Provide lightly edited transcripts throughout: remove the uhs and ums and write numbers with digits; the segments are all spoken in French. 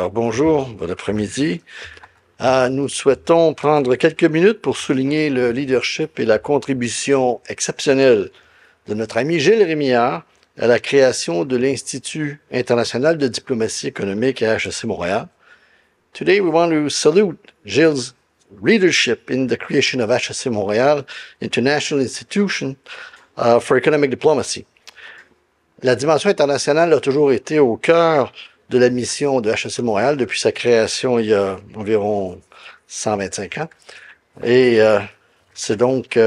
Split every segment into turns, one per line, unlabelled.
Alors bonjour, bon après-midi. Nous souhaitons prendre quelques minutes pour souligner le leadership et la contribution exceptionnelle de notre ami Gilles Rémillard à la création de l'Institut international de diplomatie économique à HEC Montréal. Today we want to salute Gilles' leadership in the creation of HEC Montréal International Institution for Economic Diplomacy. La dimension internationale a toujours été au cœur de la mission de HEC Montréal depuis sa création il y a environ 125 ans. Et c'est donc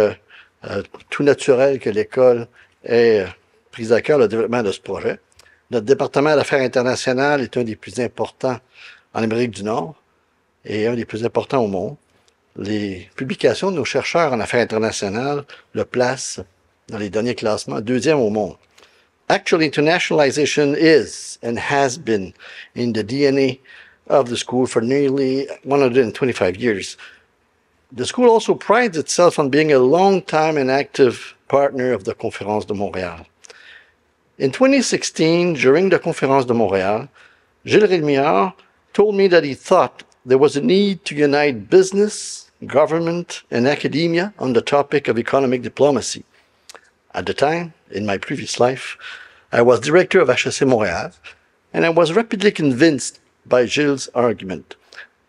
tout naturel que l'école ait pris à cœur le développement de ce projet. Notre département d'affaires internationales est un des plus importants en Amérique du Nord et un des plus importants au monde. Les publications de nos chercheurs en affaires internationales le placent dans les derniers classements deuxième au monde. Actually, internationalization is and has been in the DNA of the school for nearly 125 years. The school also prides itself on being a long-time and active partner of the Conférence de Montréal. In 2016, during the Conférence de Montréal, Gilles Rémillard told me that he thought there was a need to unite business, government, and academia on the topic of economic diplomacy. At the time, in my previous life, I was director of HEC Montréal, and I was rapidly convinced by Gilles' argument.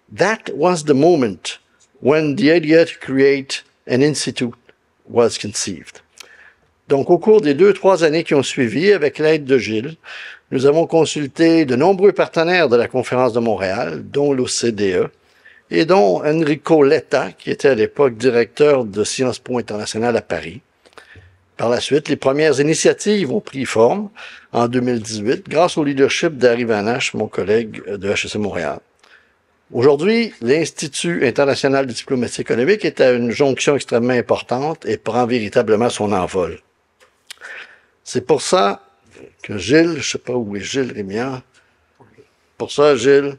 That was the moment when the idea to create an institute was conceived. Donc, au cours des 2-3 années qui ont suivi, avec l'aide de Gilles, nous avons consulté de nombreux partenaires de la Conférence de Montréal, dont l'OCDE, et dont Enrico Letta, qui était à l'époque directeur de Sciences Po International à Paris. Par la suite, les premières initiatives ont pris forme en 2018 grâce au leadership d'Harry Van Hache, mon collègue de HEC Montréal. Aujourd'hui, l'Institut international de diplomatie économique est à une jonction extrêmement importante et prend véritablement son envol. C'est pour ça que Gilles, je ne sais pas où est Gilles Rémillard, pour ça, Gilles,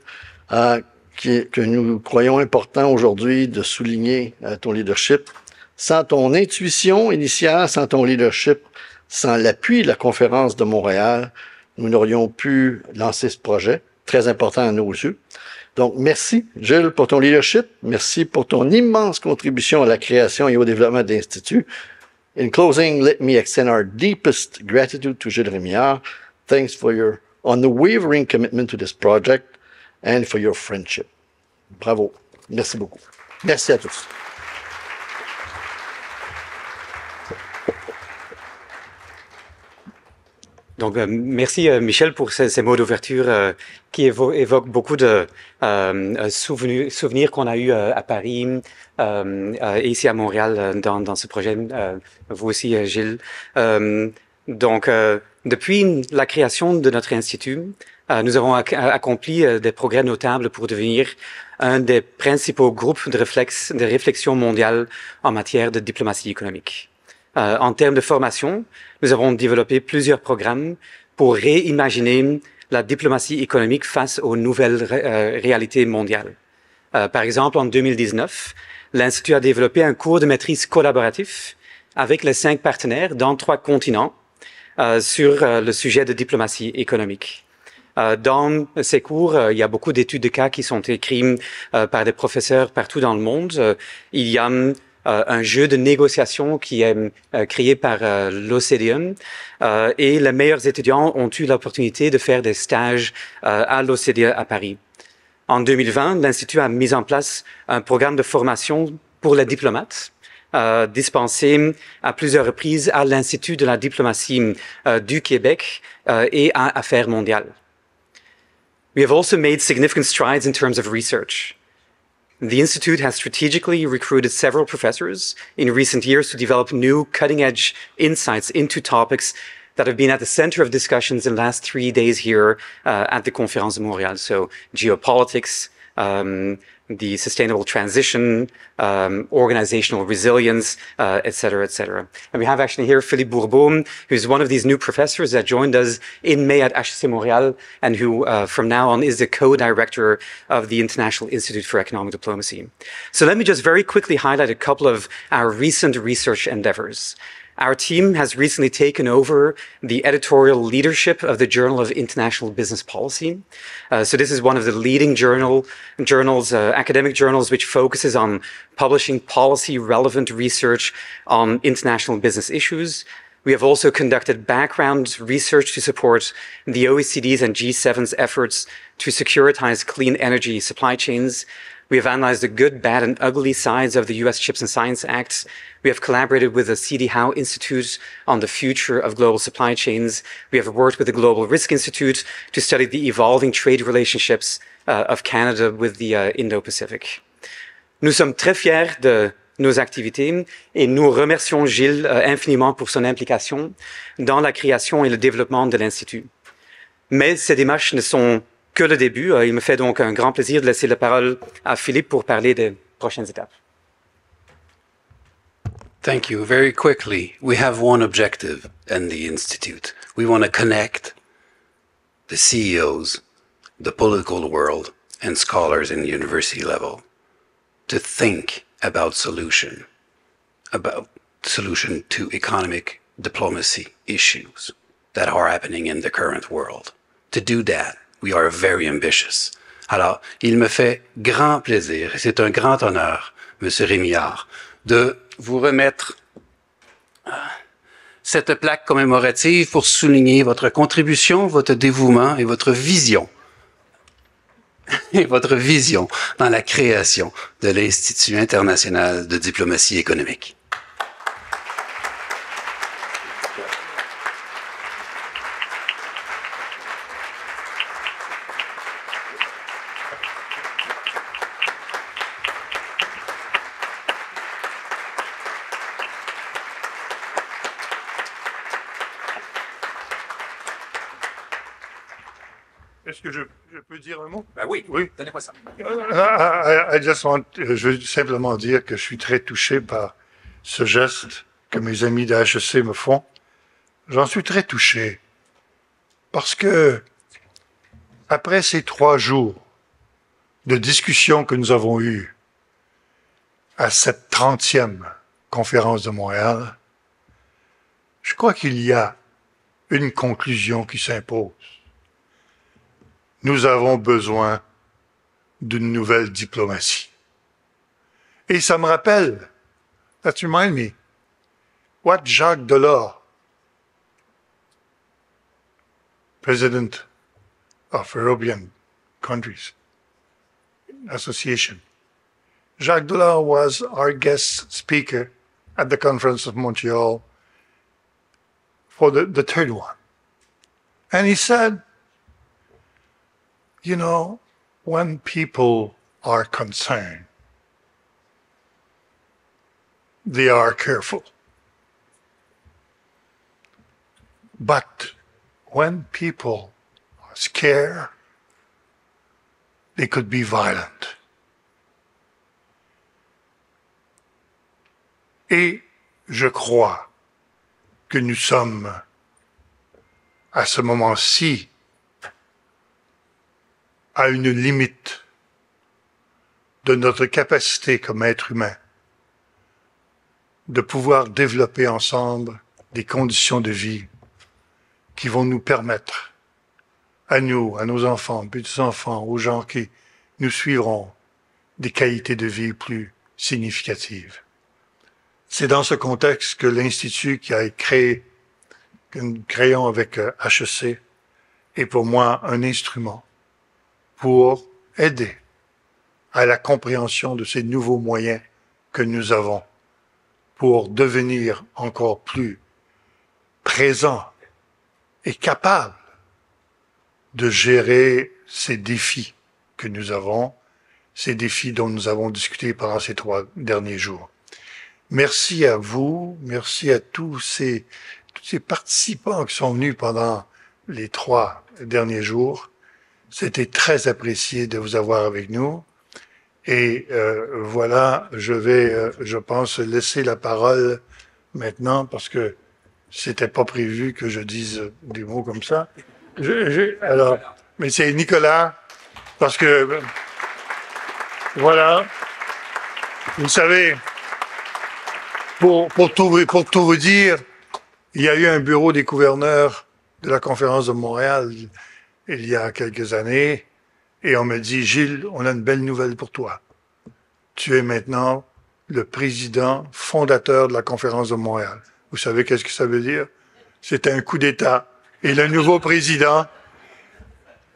que nous croyons important aujourd'hui de souligner ton leadership. Sans ton intuition initiale, sans ton leadership, sans l'appui de la Conférence de Montréal, nous n'aurions pu lancer ce projet, très important à nos yeux. Donc, merci, Gilles, pour ton leadership. Merci pour ton immense contribution à la création et au développement de l'Institut. In closing, let me extend our deepest gratitude to Gilles Rémillard. Thanks for your unwavering commitment to this project and for your friendship. Bravo. Merci beaucoup. Merci à tous.
Donc, merci Michel pour ces mots d'ouverture qui évoquent beaucoup de souvenirs qu'on a eus à Paris et ici à Montréal dans ce projet. Vous aussi, Gilles. Donc, depuis la création de notre institut, nous avons accompli des progrès notables pour devenir un des principaux groupes de réflexion mondiale en matière de diplomatie économique. En termes de formation, nous avons développé plusieurs programmes pour réimaginer la diplomatie économique face aux nouvelles réalités mondiales. Par exemple, en 2019, l'Institut a développé un cours de maîtrise collaboratif avec les 5 partenaires dans 3 continents sur le sujet de diplomatie économique. Dans ces cours, il y a beaucoup d'études de cas qui sont écrites par des professeurs partout dans le monde. Il y a un jeu de négociation qui est créé par l'OCDE et les meilleurs étudiants ont eu l'opportunité de faire des stages à l'OCDE à Paris. En 2020, l'Institut a mis en place un programme de formation pour les diplomates dispensé à plusieurs reprises à l'Institut de la diplomatie du Québec et à Affaires mondiales. We have also made significant strides in terms of research. The Institute has strategically recruited several professors in recent years to develop new cutting-edge insights into topics that have been at the center of discussions in the last 3 days here at the Conférence de Montréal. So geopolitics, the sustainable transition, organizational resilience, et cetera, et cetera. And we have actually here Philippe Bourbeau, who's one of these new professors that joined us in May at HEC Montréal, and who from now on is the co-director of the International Institute for Economic Diplomacy. So let me just very quickly highlight a couple of our recent research endeavors. Our team has recently taken over the editorial leadership of the Journal of International Business Policy. So this is one of the leading journals, academic journals, which focuses on publishing policy-relevant research on international business issues. We have also conducted background research to support the OECD's and G7's efforts to securitize clean energy supply chains. We have analyzed the good, bad, and ugly sides of the US CHIPS and Science Act. We have collaborated with the C.D. Howe Institute on the future of global supply chains. We have worked with the Global Risk Institute to study the evolving trade relationships of Canada with the Indo-Pacific. Nous sommes très fiers de nos activités et nous remercions Gilles infiniment pour son implication dans la création et le développement de l'Institut. Mais ces démarches ne sont que le début. Il me fait donc un grand plaisir de laisser la parole à Philippe pour parler des prochaines étapes.
Thank you. Very quickly, we have one objective in the Institute. We want to connect the CEOs, the political world, and scholars in university level to think about solution to economic diplomacy issues that are happening in the current world. To do that, we are very ambitious. Alors, il me fait grand plaisir, et c'est un grand honneur, Monsieur Rémillard, de vous remettre cette plaque commémorative pour souligner votre contribution, votre dévouement et votre vision dans la création de l'Institut international de diplomatie économique.
Est-ce que je peux dire un mot?
Ben oui,
Oui.
Donnez-moi ça.
Je veux simplement dire que je suis très touché par ce geste que mes amis de HEC me font. J'en suis très touché parce que après ces 3 jours de discussion que nous avons eues à cette 30e conférence de Montréal, je crois qu'il y a une conclusion qui s'impose. Nous avons besoin d'une nouvelle diplomatie. Et ça me rappelle, that reminds me, what Jacques Delors, President of European Countries Association, Jacques Delors was our guest speaker at the Conference of Montreal for the third one. And he said, you know, when people are concerned, they are careful. But when people are scared, they could be violent. Et je crois que nous sommes à ce moment-ci à une limite de notre capacité comme être humain de pouvoir développer ensemble des conditions de vie qui vont nous permettre, à nous, à nos enfants, petits-enfants, aux gens qui nous suivront, des qualités de vie plus significatives. C'est dans ce contexte que l'Institut qui a été créé, que nous créons avec HEC, est pour moi un instrument pour aider à la compréhension de ces nouveaux moyens que nous avons pour devenir encore plus présents et capables de gérer ces défis que nous avons, ces défis dont nous avons discuté pendant ces 3 derniers jours. Merci à vous, merci à tous ces participants qui sont venus pendant les 3 derniers jours. C'était très apprécié de vous avoir avec nous. Et voilà, je vais, je pense, laisser la parole maintenant parce que c'était pas prévu que je dise des mots comme ça. Alors, mais c'est Nicolas, parce que voilà, vous savez, pour tout vous dire, Il y a eu un bureau des gouverneurs de la Conférence de Montréal il y a quelques années, et on me dit, Gilles, on a une belle nouvelle pour toi. Tu es maintenant le président fondateur de la Conférence de Montréal. Vous savez qu'est-ce que ça veut dire? C'est un coup d'État. Et le nouveau président,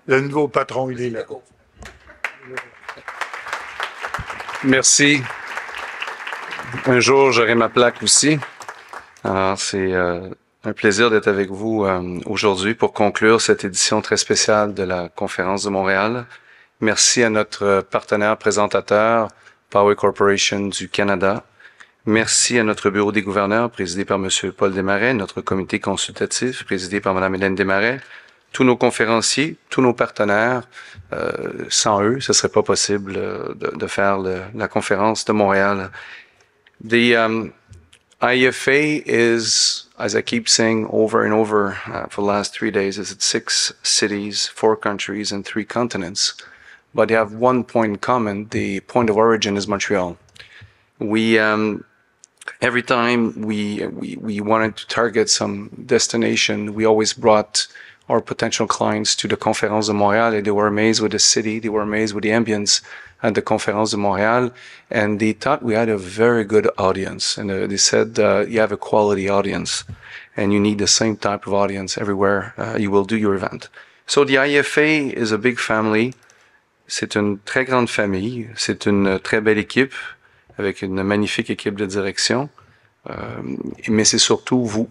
le nouveau patron, il est là.
Merci. Un jour, j'aurai ma plaque aussi. Alors, c'est un plaisir d'être avec vous aujourd'hui pour conclure cette édition très spéciale de la Conférence de Montréal. Merci à notre partenaire présentateur, Poway Corporation du Canada. Merci à notre bureau des gouverneurs, présidé par M. Paul Desmarais, notre comité consultatif, présidé par Mme Hélène Desmarais, tous nos conférenciers, tous nos partenaires. Sans eux, ce serait pas possible de faire la conférence de Montréal. The IFA is, as I keep saying over and over for the last 3 days, is at 6 cities, 4 countries, and 3 continents. But they have one point in common. The point of origin is Montreal. We every time we wanted to target some destination, we always brought our potential clients to the Conférence de Montréal, and they were amazed with the city, they were amazed with the ambience at the Conférence de Montréal, and they thought we had a very good audience. And they said, you have a quality audience, and you need the same type of audience everywhere you will do your event. So the IFA is a big family. C'est une très grande famille. C'est une très belle équipe, avec une magnifique équipe de direction. Mais c'est surtout vous.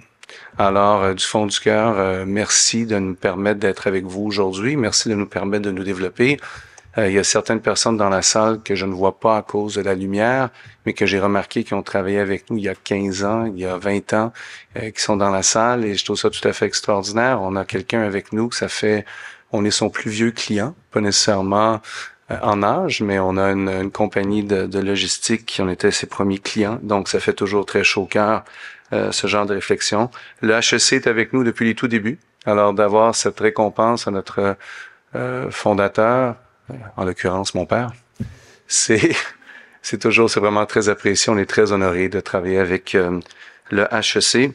Alors, du fond du cœur, merci de nous permettre d'être avec vous aujourd'hui. Merci de nous permettre de nous développer. Il y a certaines personnes dans la salle que je ne vois pas à cause de la lumière, mais que j'ai remarqué qui ont travaillé avec nous il y a 15 ans, il y a 20 ans, qui sont dans la salle, et je trouve ça tout à fait extraordinaire. On a quelqu'un avec nous que on est son plus vieux client, pas nécessairement en âge, mais on a une compagnie de logistique qui en était ses premiers clients, donc ça fait toujours très chaud au cœur, ce genre de réflexion. Le HEC est avec nous depuis les tout débuts, alors d'avoir cette récompense à notre fondateur, en l'occurrence mon père, c'est vraiment très apprécié. On est très honoré de travailler avec le HEC.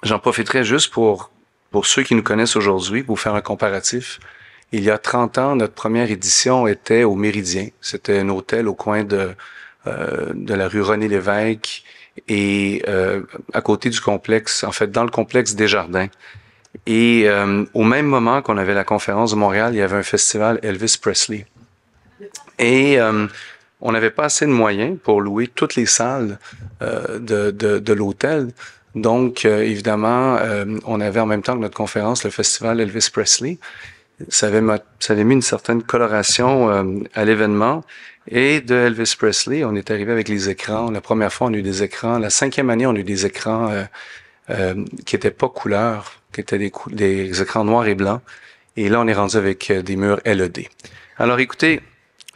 J'en profiterai juste pour ceux qui nous connaissent aujourd'hui, pour faire un comparatif. Il y a 30 ans, notre première édition était au Méridien. C'était un hôtel au coin de la rue René-Lévesque et à côté du complexe, en fait dans le complexe Desjardins. Et au même moment qu'on avait la conférence de Montréal, il y avait un festival Elvis Presley. Et on n'avait pas assez de moyens pour louer toutes les salles de l'hôtel. Donc, évidemment, on avait en même temps que notre conférence le festival Elvis Presley. Ça avait mis une certaine coloration à l'événement. Et de Elvis Presley, on est arrivé avec les écrans. La première fois, on a eu des écrans. La 5e année, on a eu des écrans qui étaient pas couleurs, qui étaient des écrans noirs et blancs. Et là, on est rendu avec des murs LED. Alors, écoutez,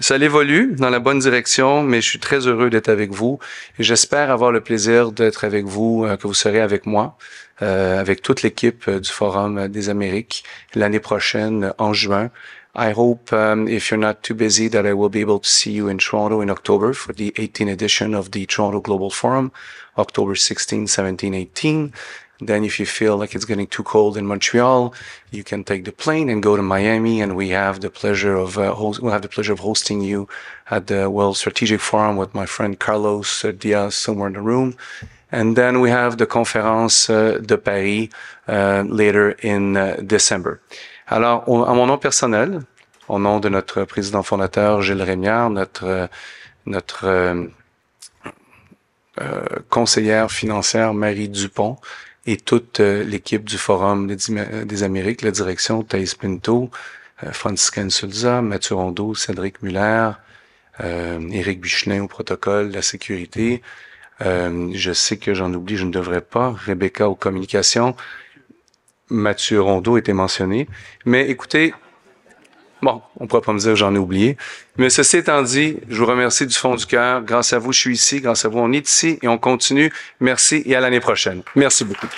ça évolue dans la bonne direction, mais je suis très heureux d'être avec vous. Et j'espère avoir le plaisir d'être avec vous, que vous serez avec moi, avec toute l'équipe du Forum des Amériques l'année prochaine, en juin. I hope, if you're not too busy, that I will be able to see you in Toronto in October for the 18th edition of the Toronto Global Forum, October 16, 17, 18. Then if you feel like it's getting too cold in Montreal, you can take the plane and go to Miami, and we have the pleasure of hosting you at the World Strategic Forum with my friend Carlos Diaz somewhere in the room. And then we have the Conférence de Paris later in December. Alors, à mon nom personnel, au nom de notre président fondateur Gilles Rémière, notre conseillère financière Marie Dupont et toute l'équipe du Forum des Amériques, la direction Thaïs Pinto, Francisca Insulza, Mathieu Rondeau, Cédric Muller, Éric Buchenin au protocole, la sécurité. Je sais que j'en oublie, je ne devrais pas. Rebecca aux communications. Mathieu Rondeau était mentionné. Mais écoutez, bon, on pourra pas me dire que j'en ai oublié. Mais ceci étant dit, je vous remercie du fond du cœur. Grâce à vous, je suis ici. Grâce à vous, on est ici et on continue. Merci et à l'année prochaine. Merci beaucoup.